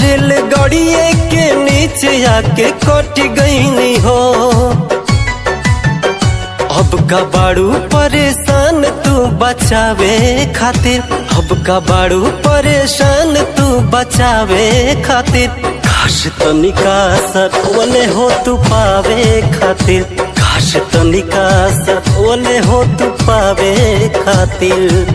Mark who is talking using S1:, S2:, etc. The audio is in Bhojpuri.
S1: रेलगाड़िए के नीचे आके कट गईनी हो। अब का बाड़ू परेशान तू बचावे खातिर, अब का बाड़ू परेशान तू बचावे खातिर। काश तनिका सटवले हो तू पावे खातिर, काश तनिका सटवले हो तू पावे खातिर।